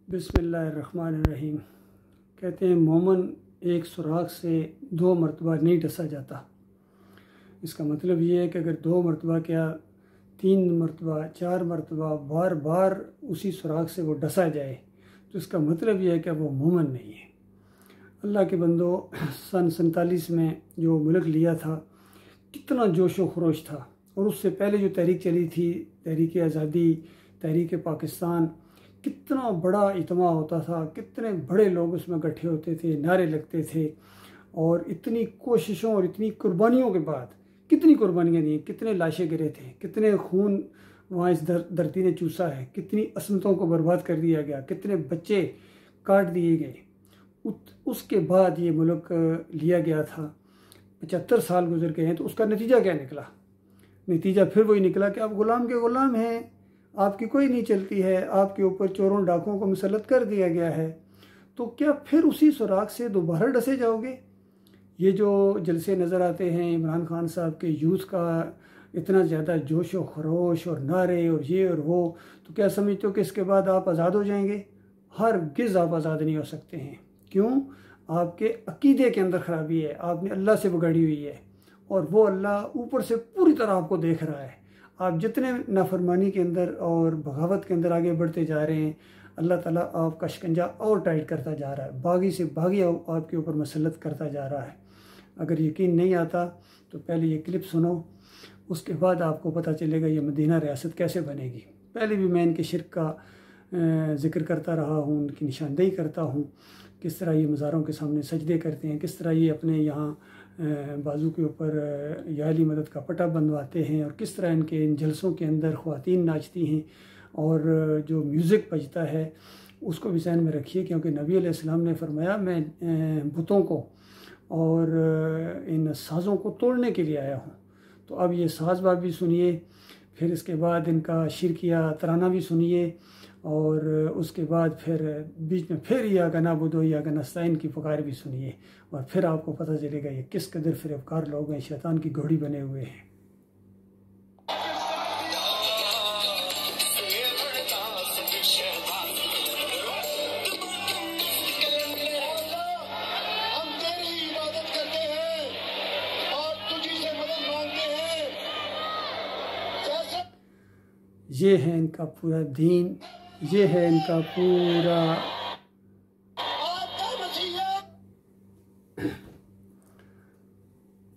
बिस्मिल्लाहिर्रहमानिर्रहीम। कहते हैं मोमन एक सुराख से 2 मरतबा नहीं डसा जाता। इसका मतलब ये है कि अगर 2 मरतबा क्या 3 मरतबा 4 मरतबा बार बार उसी सुराख से वो डसा जाए तो इसका मतलब ये है कि वो मोमन नहीं है। अल्लाह के बंदो, सन 47 में जो मुल्क लिया था कितना जोश व खरोश था, और उससे पहले जो तहरीक चली थी, तहरीक आज़ादी, तहरीक पाकिस्तान, कितना बड़ा इज्तिमा होता था, कितने बड़े लोग उसमें इकट्ठे होते थे, नारे लगते थे, और इतनी कोशिशों और इतनी कुर्बानियों के बाद कितनी कुर्बानियाँ दी, कितने लाशें गिरे थे, कितने खून वहाँ इस धरती ने चूसा है, कितनी असमतों को बर्बाद कर दिया गया, कितने बच्चे काट दिए गए। उसके बाद ये मुल्क लिया गया था। 75 साल गुजर गए हैं, तो उसका नतीजा क्या निकला? नतीजा फिर वही निकला कि आप गुलाम के गुलाम हैं, आपकी कोई नहीं चलती है, आपके ऊपर चोरों डाकुओं को मुसल्लत कर दिया गया है। तो क्या फिर उसी सुराख से दोबारा डसे जाओगे? ये जो जलसे नज़र आते हैं इमरान खान साहब के यूथ का, इतना ज़्यादा जोश व खरोश और नारे और ये और वो, तो क्या समझते हो कि इसके बाद आप आज़ाद हो जाएंगे? हरगिज़ आप आज़ाद नहीं हो सकते हैं। क्यों? आपके अकीदे के अंदर ख़राबी है, आपने अल्लाह से बिगाड़ी हुई है, और वो अल्लाह ऊपर से पूरी तरह आपको देख रहा है। आप जितने नाफरमानी के अंदर और बगावत के अंदर आगे बढ़ते जा रहे हैं, अल्लाह ताला आपका शिकंजा और टाइट करता जा रहा है, बागी से बागी आपके ऊपर मसलत करता जा रहा है। अगर यकीन नहीं आता तो पहले ये क्लिप सुनो, उसके बाद आपको पता चलेगा ये मदीना रियासत कैसे बनेगी। पहले भी मैं इनके शिरक का ज़िक्र करता रहा हूँ, उनकी निशानदेही करता हूँ, किस तरह ये मज़ारों के सामने सजदे करते हैं, किस तरह ये अपने यहाँ बाजू के ऊपर या अली मदद का पटा बंधवाते हैं, और किस तरह इनके इन जलसों के अंदर ख़वातीन नाचती हैं, और जो म्यूज़िक बजता है उसको भी ज़हन में रखिए, क्योंकि नबी अलैहिस्सलाम ने फरमाया मैं बुतों को और इन साज़ों को तोड़ने के लिए आया हूँ। तो अब ये साज़ बात भी सुनिए, फिर इसके बाद इनका शिरकिया तराना भी सुनिए, और उसके बाद फिर बीच में फिर इय्याका नअबुदु व इय्याका नस्तईन की पुकार भी सुनिए, और फिर आपको पता चलेगा ये किस कदर फ़िरेबकार लोग हैं, शैतान की घोड़ी बने हुए हैं। ये है इनका पूरा दीन, ये है इनका पूरा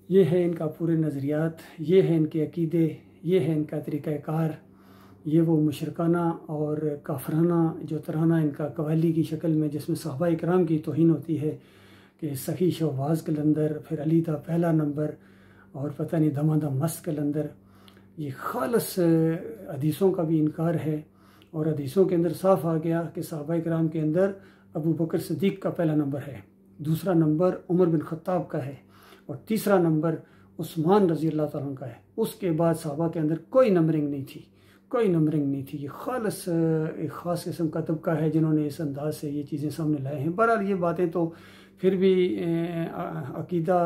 ये है इनका पूरे नज़रियात, ये है इनके अकीदे, ये है इनका तरीक़ाकार। ये वो मुशरकाना और काफराना जो तराना इनका कव्वाली की शक्ल में, जिसमें सहाबा इकराम की तौहीन होती है कि सखी शहबाज कलंदर, फिर अली था पहला नंबर, और पता नहीं धमाधम मस्त कलंदर। ये खालस हदीसों का भी इनकार है, और हदीसों के अंदर साफ आ गया कि सहाबा इकराम के अंदर अबू बकर सिद्दीक़ का पहला नंबर है, दूसरा नंबर उमर बिन ख़त्ताब का है, और तीसरा नंबर उस्मान रज़ी अल्लाह तआला का है। उसके बाद सहाबा के अंदर कोई नंबरिंग नहीं थी, कोई नंबरिंग नहीं थी। ये खालस एक ख़ास किस्म का तबका है जिन्होंने इस अंदाज से ये चीज़ें सामने लाए हैं। बहरहाल ये बातें तो फिर भी अकीदा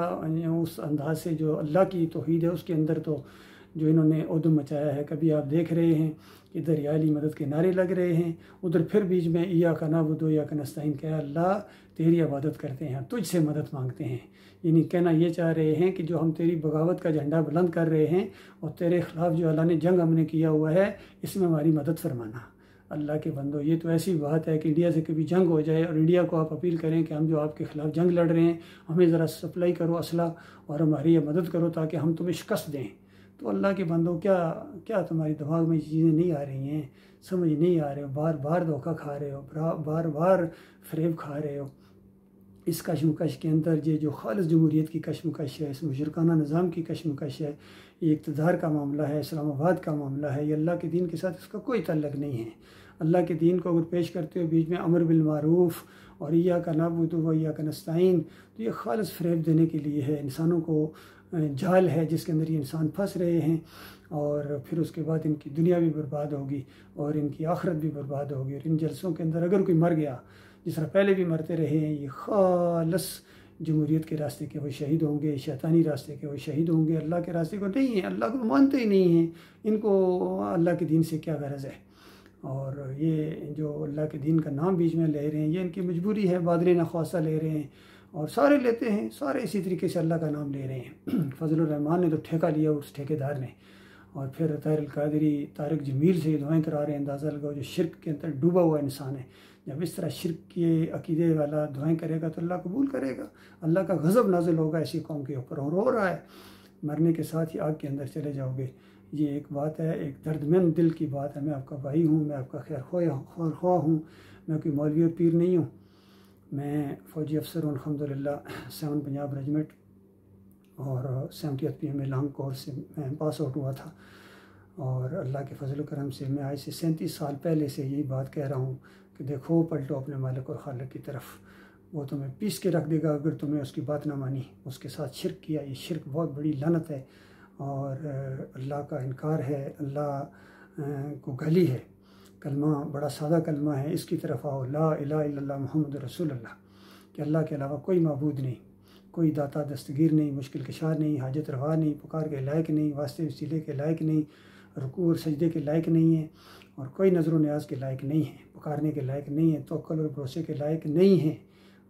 उस अंदाज से जो अल्लाह की तौहीद है उसके अंदर तो जो इन्होंने उद्दम मचाया है। कभी आप देख रहे हैं इधर या अली मदद के नारे लग रहे हैं, उधर फिर बीच में इय्याका नअबुदु व इय्याका नस्तईन कहा, अल्लाह तेरी इबादत करते हैं, तुझसे मदद मांगते हैं। यानी कहना ये चाह रहे हैं कि जो हम तेरी बगावत का झंडा बुलंद कर रहे हैं और तेरे ख़िलाफ़ जो अल्लाह ने जंग हमने किया हुआ है, इसमें हमारी मदद फरमाना। अल्लाह के बंदो, ये तो ऐसी बात है कि इंडिया से कभी जंग हो जाए और इंडिया को आप अपील करें कि हम जो आपके ख़िलाफ़ जंग लड़ रहे हैं, हमें ज़रा सप्लाई करो असला और हमारी ये मदद करो ताकि हम तुम्हें शिकस्त दें। तो अल्लाह के बंदो, क्या तुम्हारी दिमाग में चीज़ें नहीं आ रही हैं, समझ नहीं आ रहे हो, बार बार धोखा खा रहे हो, बार बार फरेब खा रहे हो। इस कशमकश के अंदर ये जो खालिस जमहूरियत की कशमकश है, इस मुशरकाना निज़ाम की कशमकश है, ये इक़्तिदार का मामला है, इस्लामाबाद का मामला है, ये अल्लाह के दीन के साथ इसका कोई ताल्लुक़ नहीं है। अल्लाह के दीन को अगर पेश करते हो बीच में अमर बिल मारूफ़ और इय्याका नअबुदु व इय्याका नस्तईन, तो ये खालिस फ़रेब देने के लिए है, इंसानों को जाल है जिसके अंदर ये इंसान फंस रहे हैं, और फिर उसके बाद इनकी दुनिया भी बर्बाद होगी और इनकी आखिरत भी बर्बाद होगी। और इन जलसों के अंदर अगर कोई मर गया, जिस तरह पहले भी मरते रहे हैं, ये खालस जमहूरियत के रास्ते के वो शहीद होंगे, शैतानी रास्ते के वो शहीद होंगे, अल्लाह के रास्ते को नहीं है, अल्लाह को मानते ही नहीं हैं। इनको अल्लाह के दीन से क्या गरज है? और ये जो अल्लाह के दीन का नाम बीच में ले रहे हैं ये इनकी मजबूरी है, बादल नख्वासा ले रहे हैं और सारे लेते हैं, सारे इसी तरीके से अल्लाह का नाम ले रहे हैं। फजलुर रहमान ने तो ठेका लिया उस ठेकेदार ने, और फिर तारिक कादरी, तारिक जमील से दुआएं करा रहे हैं। अंदाज़ा लगाओ जो शिरक के अंदर डूबा हुआ इंसान है, जब इस तरह शिरक के अकीदे वाला दुआएं करेगा तो अल्लाह कबूल करेगा, अल्लाह का गज़ब नाजिल होगा ऐसी कौम के ऊपर। और रो रहा है, मरने के साथ ही आग के अंदर चले जाओगे। ये एक बात है, एक दर्दमंद दिल की बात है। मैं आपका भाई हूँ, मैं आपका खैर ख्वाह हूँ, मैं कोई मौलवी और पीर नहीं हूँ। मैं फ़ौजी अफसर हूँ अल्हम्दुलिल्लाह, 7 पंजाब रेजिमेंट और 70th PM लॉन्ग कोर्स से मैं पास आउट हुआ था। और अल्लाह के फजल करम से मैं आज से 37 साल पहले से यही बात कह रहा हूँ कि देखो पलटो अपने मालिक और खालिक की तरफ, वो तुम्हें पीस के रख देगा अगर तुमने उसकी बात ना मानी, उसके साथ शिरक किया। ये शिरक बहुत बड़ी लानत है और अल्लाह का इनकार है, अल्लाह को गाली है। कलमा बड़ा सादा कलमा है, इसकी तरफ आओ, ला इलाहा इल्लल्लाह मुहम्मद रसूलुल्लाह, कि अल्लाह के अलावा कोई माबूद नहीं, कोई दाता दस्तगीर नहीं, मुश्किल कशार नहीं, हाजत रवा नहीं, पुकार के लायक नहीं, वास्ते वसीले के लायक नहीं, रुकू और सजदे के लायक नहीं है, और कोई नज़र न्याज के लायक नहीं है, पुकारने के लायक नहीं है, तवक्कुल और भरोसे के लायक नहीं है।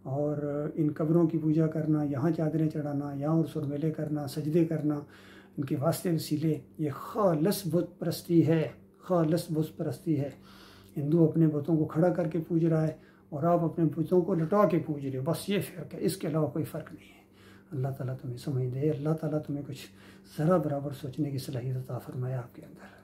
और इन कब्रों की पूजा करना, यहाँ चादरें चढ़ाना, यहाँ और सुरमेले करना, सजदे करना, इनके वास्ते वसीले, ये खालिस बुत परस्ती है, खालिस बुत परस्ती है। हिंदू अपने बुतों को खड़ा करके पूज रहा है और आप अपने बुतों को लुटा के पूज रहे हो, बस ये फ़र्क है, इसके अलावा कोई फ़र्क नहीं है। अल्लाह ताला तुम्हें समझ दे, अल्लाह ताला तुम्हें कुछ ज़रा बराबर सोचने की सलाहियत अता फरमाया आपके अंदर।